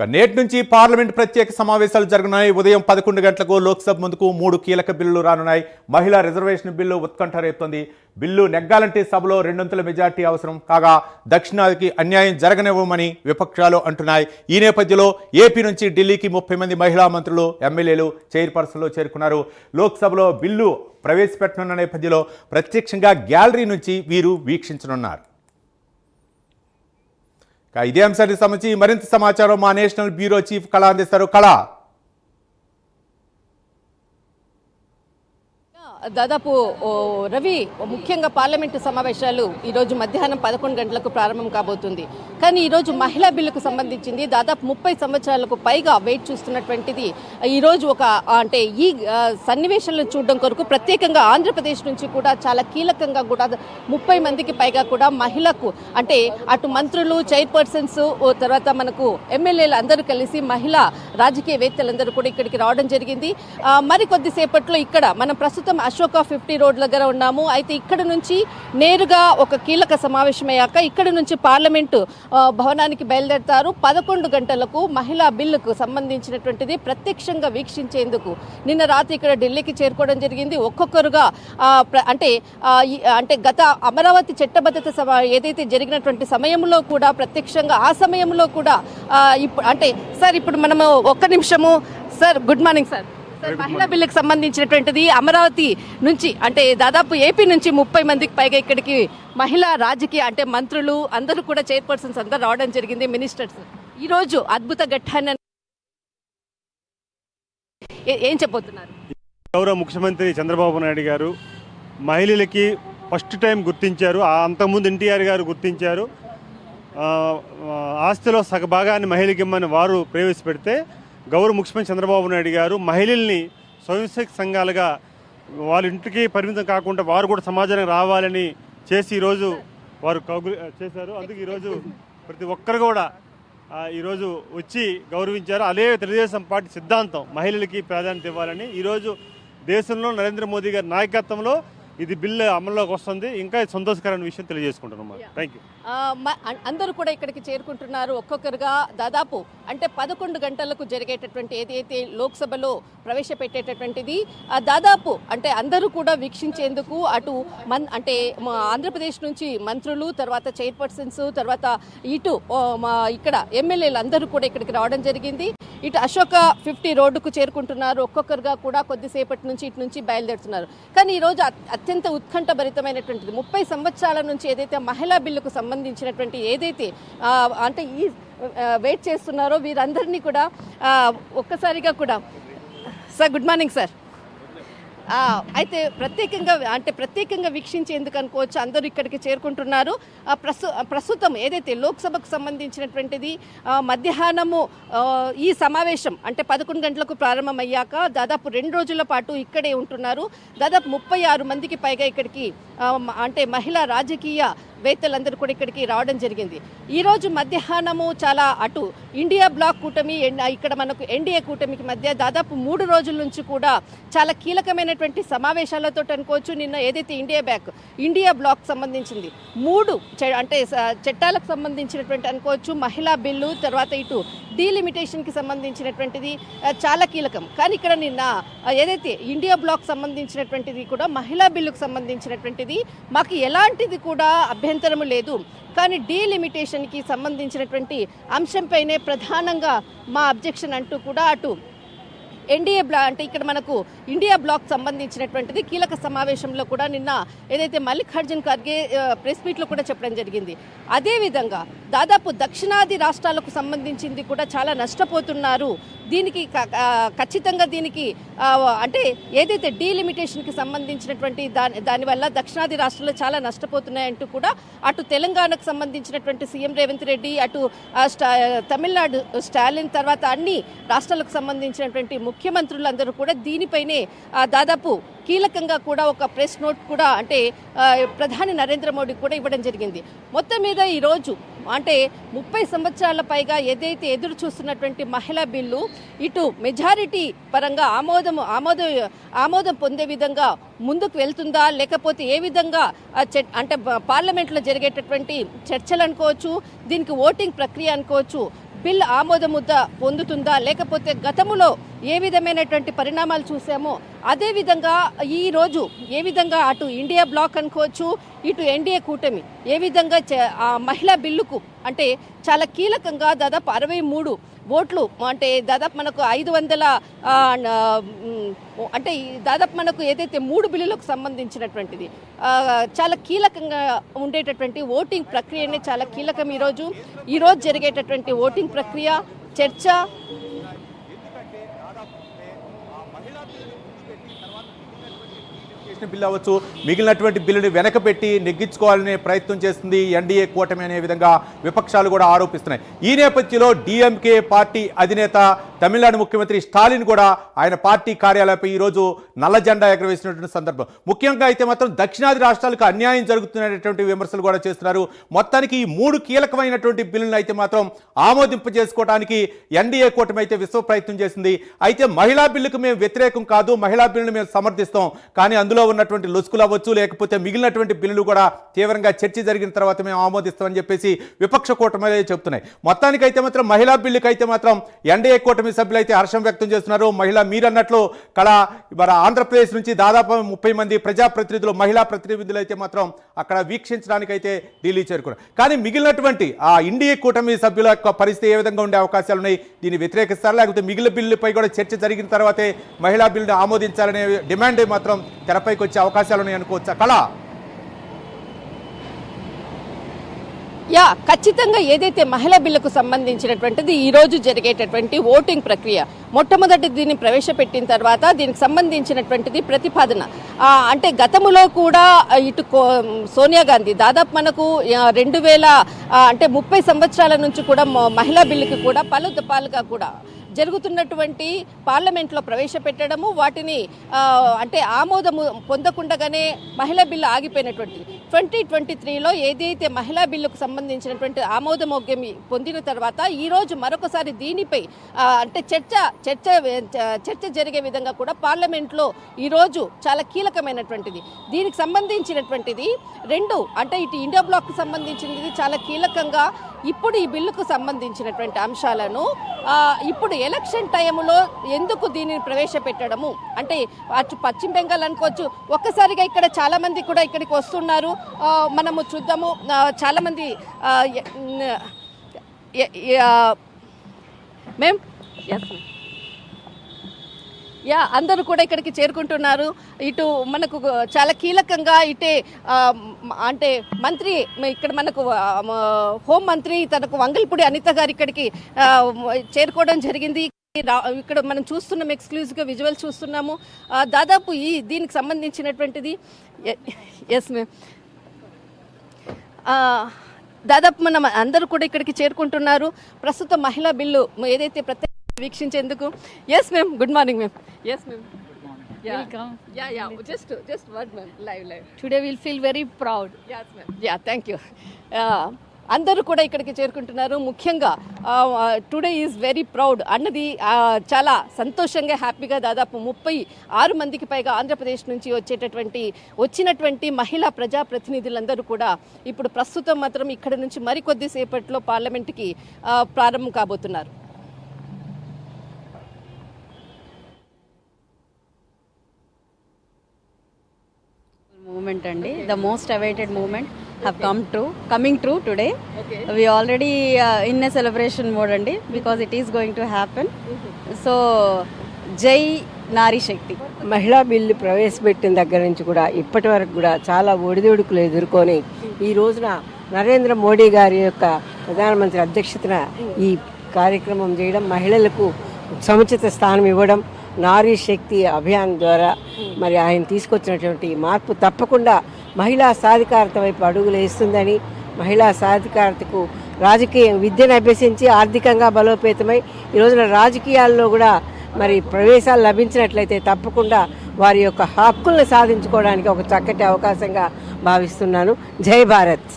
నేటి నుంచి పార్లమెంట్ ప్రత్యేక సమావేశాలు జరగనున్నాయి. ఉదయం 11 గంటలకు లోక్సభ ముందుకు 3 కీలక బిల్లులు రానున్నాయి. మహిళా రిజర్వేషన్ బిల్లు ఉత్కంఠ రేపుతోంది. బిల్లు నెగ్గాలంటే సభలో 200 మెజార్టీ అవసరం కాగా దక్షిణాదికి అన్యాయం జరగనివ్వమని విపక్షాలు అంటున్నాయి. ఈ నేపథ్యంలో ఏపీ నుంచి ఢిల్లీకి 30 మంది మహిళా మంత్రులు, ఎమ్మెల్యేలు చైర్పర్సన్లు చేరుకున్నారు. లోక్సభలో బిల్లు ప్రవేశపెట్టనున్న నేపథ్యంలో ప్రత్యక్షంగా గ్యాలరీ నుంచి వీరు వీక్షించనున్నారు. ఇదే అంశానికి సంబంధించి మరింత సమాచారం మా నేషనల్ బ్యూరో చీఫ్ కళ అందిస్తారు. కళ, దాదాపు రవి, ముఖ్యంగా పార్లమెంటు సమావేశాలు ఈరోజు మధ్యాహ్నం 11 గంటలకు ప్రారంభం కాబోతుంది. కానీ ఈరోజు మహిళా బిల్లుకు సంబంధించింది దాదాపు 30 సంవత్సరాలకు పైగా వెయిట్ చూస్తున్నటువంటిది ఈరోజు ఈ సన్నివేశాలను చూడడం కొరకు ప్రత్యేకంగా ఆంధ్రప్రదేశ్ నుంచి కూడా చాలా కీలకంగా కూడా 30 మందికి పైగా కూడా మహిళకు అటు మంత్రులు, చైర్పర్సన్స్, తర్వాత మనకు ఎమ్మెల్యేలు అందరూ కలిసి మహిళా రాజకీయవేత్తలందరూ కూడా ఇక్కడికి రావడం జరిగింది. మరి కొద్దిసేపట్లో ఇక్కడ మనం ప్రస్తుతం అశోక 50 రోడ్ దగ్గర ఉన్నాము. అయితే ఇక్కడ నుంచి నేరుగా ఒక కీలక సమావేశం అయ్యాక ఇక్కడ నుంచి పార్లమెంటు భవనానికి బయలుదేరతారు. 11 గంటలకు మహిళా బిల్లుకు సంబంధించినటువంటిది ప్రత్యక్షంగా వీక్షించేందుకు నిన్న రాత్రి ఇక్కడ ఢిల్లీకి చేరుకోవడం జరిగింది. ఒక్కొక్కరుగా గత అమరావతి చట్టబద్ధత సభ ఏదైతే జరిగినటువంటి సమయంలో కూడా ప్రత్యక్షంగా ఆ సమయంలో కూడా ఇప్పుడు మనము ఒక్క నిమిషము సార్, గుడ్ మార్నింగ్ సార్. మహిళా బిల్లుకు సంబంధించినటువంటిది అమరావతి నుంచి దాదాపు ఏపీ నుంచి 30 మందికి పైగా ఇక్కడికి మహిళా రాజకీయ మంత్రులు అందరూ కూడా చైర్పర్సన్స్ అందరూ రావడం జరిగింది, మినిస్టర్స్. ఈ రోజు అద్భుత ఘట్టాన్ని ఏం చెప్పబోతున్నారు? గౌరవ ముఖ్యమంత్రి చంద్రబాబు నాయుడు గారు మహిళలకి ఫస్ట్ టైం గుర్తించారు. అంతకుముందు ఎన్టీఆర్ గారు గుర్తించారు. ఆస్తిలో సగభాగాన్ని మహిళకి ఇమ్మని వారు ప్రవేశపెడితే గౌరవ ముఖ్యమంత్రి చంద్రబాబు నాయుడు గారు మహిళల్ని స్వయంసేవక సంఘాలుగా వాళ్ళ ఇంటికి పరిమితం కాకుండా వారు కూడా సమాజానికి రావాలని చేసి ఈరోజు వారు చేశారు. అందుకే ఈరోజు ప్రతి ఒక్కరు కూడా ఈరోజు వచ్చి గౌరవించారు. అదే తెలుగుదేశం పార్టీ సిద్ధాంతం మహిళలకి ప్రాధాన్యత ఇవ్వాలని. ఈరోజు దేశంలో నరేంద్ర మోదీ గారి నాయకత్వంలో ఇది బిల్లు అమల్లోకి వస్తుంది. ఇంకా సంతోషకరమైన విషయం తెలియజేసుకుంటున్నాం. Thank you. అందరూ కూడా ఇక్కడికి చేరుకుంటున్నారు ఒక్కొక్కరుగా. దాదాపు 11 గంటలకు జరిగేటటువంటి ఏదైతే లోక్సభలో ప్రవేశపెట్టేటటువంటిది దాదాపు అందరూ కూడా వీక్షించేందుకు అటు ఆంధ్రప్రదేశ్ నుంచి మంత్రులు, తర్వాత చైర్పర్సన్స్, తర్వాత ఇటు ఇక్కడ ఎమ్మెల్యేలు అందరూ కూడా ఇక్కడికి రావడం జరిగింది. ఇటు అశోక 50 రోడ్డుకు చేరుకుంటున్నారు. ఒక్కొక్కరుగా కూడా కొద్దిసేపటి నుంచి ఇటు నుంచి బయలుదేరుతున్నారు. కానీ ఈరోజు అత్యంత ఉత్కంఠభరితమైనటువంటిది 30 సంవత్సరాల నుంచి ఏదైతే మహిళా బిల్లుకు సంబంధించినటువంటి ఏదైతే ఈ వెయిట్ చేస్తున్నారో వీరందరినీ కూడా ఒక్కసారిగా కూడా సార్, గుడ్ మార్నింగ్ సార్. అయితే ప్రత్యేకంగా వీక్షించేందుకు అనుకోవచ్చు అందరూ ఇక్కడికి చేరుకుంటున్నారు. ప్రస్తుతం ఏదైతే లోక్సభకు సంబంధించినటువంటిది మధ్యాహ్నము ఈ సమావేశం 11 గంటలకు ప్రారంభమయ్యాక దాదాపు 2 రోజుల పాటు ఇక్కడే ఉంటున్నారు. దాదాపు 36 మందికి పైగా ఇక్కడికి మహిళా రాజకీయ వేత్తలందరూ కూడా ఇక్కడికి రావడం జరిగింది. ఈరోజు మధ్యాహ్నము చాలా అటు ఇండియా బ్లాక్ కూటమి, ఇక్కడ మనకు ఎన్డీఏ కూటమికి మధ్య దాదాపు 3 రోజుల నుంచి కూడా చాలా కీలకమైనటువంటి సమావేశాలతో అనుకోవచ్చు. నిన్న ఏదైతే ఇండియా బ్లాక్ సంబంధించింది 3 చట్టాలకు సంబంధించినటువంటి అనుకోవచ్చు, మహిళా బిల్లు, తర్వాత ఇటు డీలిమిటేషన్కి సంబంధించినటువంటిది చాలా కీలకం. కానీ ఇక్కడ నిన్న ఏదైతే ఇండియా బ్లాక్ సంబంధించినటువంటిది కూడా మహిళా బిల్లుకు సంబంధించినటువంటిది మాకు ఎలాంటిది కూడా అభ్యంతరము లేదు, కానీ డీలిమిటేషన్కి సంబంధించినటువంటి అంశంపైనే ప్రధానంగా మా అబ్జెక్షన్ అంటూ కూడా అటు ఎన్డీఏ ఇక్కడ మనకు ఇండియా బ్లాక్ సంబంధించినటువంటిది కీలక సమావేశంలో కూడా నిన్న ఏదైతే మల్లికార్జున్ ఖర్గే ప్రెస్ మీట్లో కూడా చెప్పడం జరిగింది. అదేవిధంగా దాదాపు దక్షిణాది రాష్ట్రాలకు సంబంధించింది కూడా చాలా నష్టపోతున్నారు. దీనికి ఖచ్చితంగా దీనికి ఏదైతే డీలిమిటేషన్కి సంబంధించినటువంటి దానివల్ల దక్షిణాది రాష్ట్రాలు చాలా నష్టపోతున్నాయంటూ కూడా అటు తెలంగాణకు సంబంధించినటువంటి సీఎం రేవంత్ రెడ్డి, అటు తమిళనాడు స్టాలిన్, తర్వాత అన్ని రాష్ట్రాలకు సంబంధించినటువంటి ముఖ్యమంత్రులందరూ కూడా దీనిపైనే దాదాపు కీలకంగా కూడా ఒక ప్రెస్ నోట్ కూడా ప్రధాని నరేంద్ర మోడీ కూడా ఇవ్వడం జరిగింది. మొత్తం మీద ఈరోజు 30 సంవత్సరాల పైగా ఏదైతే ఎదురు చూస్తున్నటువంటి మహిళా బిల్లు ఇటు మెజారిటీ పరంగా ఆమోదం పొందే విధంగా ముందుకు వెళ్తుందా, లేకపోతే ఏ విధంగా పార్లమెంట్లో జరిగేటటువంటి చర్చలు అనుకోవచ్చు, దీనికి ఓటింగ్ ప్రక్రియ అనుకోవచ్చు, బిల్ ఆమోదముద్ద పొందుతుందా, లేకపోతే గతంలో ఏ విధమైనటువంటి పరిణామాలు చూసామో అదే విధంగా ఈ రోజు ఏ విధంగా అటు ఇండియా బ్లాక్ అనుకోవచ్చు, ఇటు ఎన్డీఏ కూటమి ఏ విధంగా ఆ మహిళా బిల్లుకు అంటే చాలా కీలకంగా దాదాపు 63 ఓట్లు అంటే దాదాపు మనకు 500 అంటే దాదాపు మనకు ఏదైతే 3 బిల్లులకు సంబంధించినటువంటిది చాలా కీలకంగా ఉండేటటువంటి ఓటింగ్ ప్రక్రియనే చాలా కీలకం. ఈరోజు జరిగేటటువంటి ఓటింగ్ ప్రక్రియ చర్చ బిల్లు అవ్వచ్చు, మిగిలినటువంటి బిల్లుని వెనకబెట్టి నెగ్గించుకోవాలనే ప్రయత్నం చేస్తుంది ఎన్డీఏ కూటమి అనే విధంగా విపక్షాలు కూడా ఆరోపిస్తున్నాయి. ఈ నేపథ్యంలో డిఎంకే పార్టీ అధినేత తమిళనాడు ముఖ్యమంత్రి స్టాలిన్ కూడా ఆయన పార్టీ కార్యాలయంపై ఈరోజు నల్ల జెండా ఎగరవేసినటువంటి సందర్భం. ముఖ్యంగా అయితే మాత్రం దక్షిణాది రాష్ట్రాలకు అన్యాయం జరుగుతున్నటువంటి విమర్శలు కూడా చేస్తున్నారు. మొత్తానికి ఈ 3 కీలకమైనటువంటి బిల్లులను అయితే మాత్రం ఆమోదింపజేసుకోవడానికి ఎన్డీఏ కూటమి అయితే విశ్వ ప్రయత్నం చేసింది. అయితే మహిళా బిల్లుకు మేము వ్యతిరేకం కాదు, మహిళా బిల్లును మేము సమర్థిస్తాం, కానీ అందులో ఉన్నటువంటి లొసుకులు అవ్వచ్చు, లేకపోతే మిగిలినటువంటి బిల్లులు కూడా తీవ్రంగా చర్చ జరిగిన తర్వాత మేము ఆమోదిస్తామని చెప్పేసి విపక్ష కూటమి చెప్తున్నాయి. మొత్తానికైతే మాత్రం మహిళా బిల్లుకి అయితే మాత్రం ఎన్డీఏ కూటమి సభ్యులు అయితే హర్షం వ్యక్తం చేస్తున్నారు. మీరన్నట్లు మన ఆంధ్రప్రదేశ్ నుంచి దాదాపు 30 మంది ప్రజాప్రతినిధులు, మహిళా ప్రతినిధులు అయితే మాత్రం అక్కడ వీక్షించడానికి అయితే ఢిల్లీ చేరుకున్నారు. కానీ మిగిలినటువంటి ఆ ఎన్డీఏ కూటమి సభ్యుల యొక్క పరిస్థితి ఏ విధంగా ఉండే అవకాశాలు ఉన్నాయి? దీన్ని వ్యతిరేకిస్తారా, లేకపోతే మిగిలిన బిల్లుపై కూడా చర్చ జరిగిన తర్వాతే మహిళా బిల్లును ఆమోదించాలనే డిమాండ్ మాత్రం తెరపైకి వచ్చే అవకాశాలు ఉన్నాయి అనుకోవచ్చా కళ? ఖచ్చితంగా ఏదైతే మహిళా బిల్లుకు సంబంధించినటువంటిది ఈ రోజు జరిగేటటువంటి ఓటింగ్ ప్రక్రియ, మొట్టమొదటి దీన్ని ప్రవేశపెట్టిన తర్వాత దీనికి సంబంధించినటువంటిది ప్రతిపాదన అంటే గతంలో కూడా ఇటు సోనియా గాంధీ దాదాపు మనకు 2000 అంటే 30 సంవత్సరాల నుంచి కూడా మహిళా బిల్లుకి కూడా పలు దఫాలుగా కూడా జరుగుతున్నటువంటి పార్లమెంట్లో ప్రవేశపెట్టడము, వాటిని అంటే ఆమోదము పొందకుండగానే మహిళా బిల్లు ఆగిపోయినటువంటిది. 2023లో ఏదైతే మహిళా బిల్లుకు సంబంధించినటువంటి ఆమోదమోగ్యం పొందిన తర్వాత ఈరోజు మరొకసారి దీనిపై అంటే చర్చ జరిగే విధంగా కూడా పార్లమెంట్లో ఈరోజు చాలా కీలకమైనటువంటిది. దీనికి సంబంధించినటువంటిది 2 అంటే ఇటు ఇండియా బ్లాక్కు సంబంధించినది చాలా కీలకంగా ఇప్పుడు ఈ బిల్లుకు సంబంధించినటువంటి అంశాలను ఇప్పుడు ఎలక్షన్ టైంలో ఎందుకు దీనిని ప్రవేశపెట్టడము అంటే అటు పశ్చిమ బెంగాల్ అనుకోవచ్చు, ఒక్కసారిగా ఇక్కడ చాలా మంది కూడా ఇక్కడికి వస్తున్నారు. మనము చూద్దాము, చాలా మంది అందరూ కూడా ఇక్కడికి చేరుకుంటున్నారు. ఇటు మనకు చాలా కీలకంగా ఇటే అంటే మంత్రి ఇక్కడ మనకు హోం మంత్రి తనకు వంగల్పూడి అనిత గారు ఇక్కడికి చేరుకోవడం జరిగింది. ఇక్కడ మనం చూస్తున్నాం, ఎక్స్క్లూజివ్గా విజువల్ చూస్తున్నాము. దాదాపు దీనికి సంబంధించినటువంటిది ఎస్ మ్యామ్ దాదాపు మనం అందరూ కూడా ఇక్కడికి చేరుకుంటున్నారు. ప్రస్తుత మహిళా బిల్లు ఏదైతే ప్రత్యేక వీక్షించేందుకు. Yes ma'am, good morning ma'am. Yes ma'am, welcome. just word ma'am, live Today we'll feel very proud. yes ma'am, thank you. అందరూ కూడా ఇక్కడికి చేరుకుంటున్నారు. ముఖ్యంగా టుడే ఈజ్ వెరీ ప్రౌడ్ అన్నది చాలా సంతోషంగా హ్యాపీగా దాదాపు 36 మందికి పైగా ఆంధ్రప్రదేశ్ నుంచి వచ్చినటువంటి మహిళా ప్రజాప్రతినిధులందరూ కూడా ఇప్పుడు ప్రస్తుతం మాత్రం ఇక్కడ నుంచి మరికొద్ది సేపట్లో పార్లమెంట్కి ప్రారంభం కాబోతున్నారు. Movement andi, the most awaited movement have coming true today. Okay. We already in a celebration mode andi because it is going to happen. So Jai Nari Shakti. మహిళా బిల్లు ప్రవేశపెట్టిన దగ్గర నుంచి కూడా ఇప్పటి వరకు కూడా చాలా ఒడిదుడుకులు ఎదుర్కొని ఈ రోజున నరేంద్ర మోడీ గారి యొక్క ప్రధానమంత్రి అధ్యక్షతన ఈ కార్యక్రమం చేయడం, మహిళలకు సముచిత స్థానం ఇవ్వడం, నారీ శక్తి అభియాన్ ద్వారా మరి ఆయన తీసుకొచ్చినటువంటి మార్పు తప్పకుండా మహిళా సాధికారత వైపు అడుగులు వేస్తుందని, మహిళా సాధికారతకు విద్యను అభ్యసించి ఆర్థికంగా బలోపేతమై ఈ రోజున రాజకీయాల్లో కూడా మరి ప్రవేశాలు లభించినట్లయితే తప్పకుండా వారి యొక్క హక్కులను సాధించుకోవడానికి ఒక చక్కటి అవకాశంగా భావిస్తున్నాను. జై భారత్.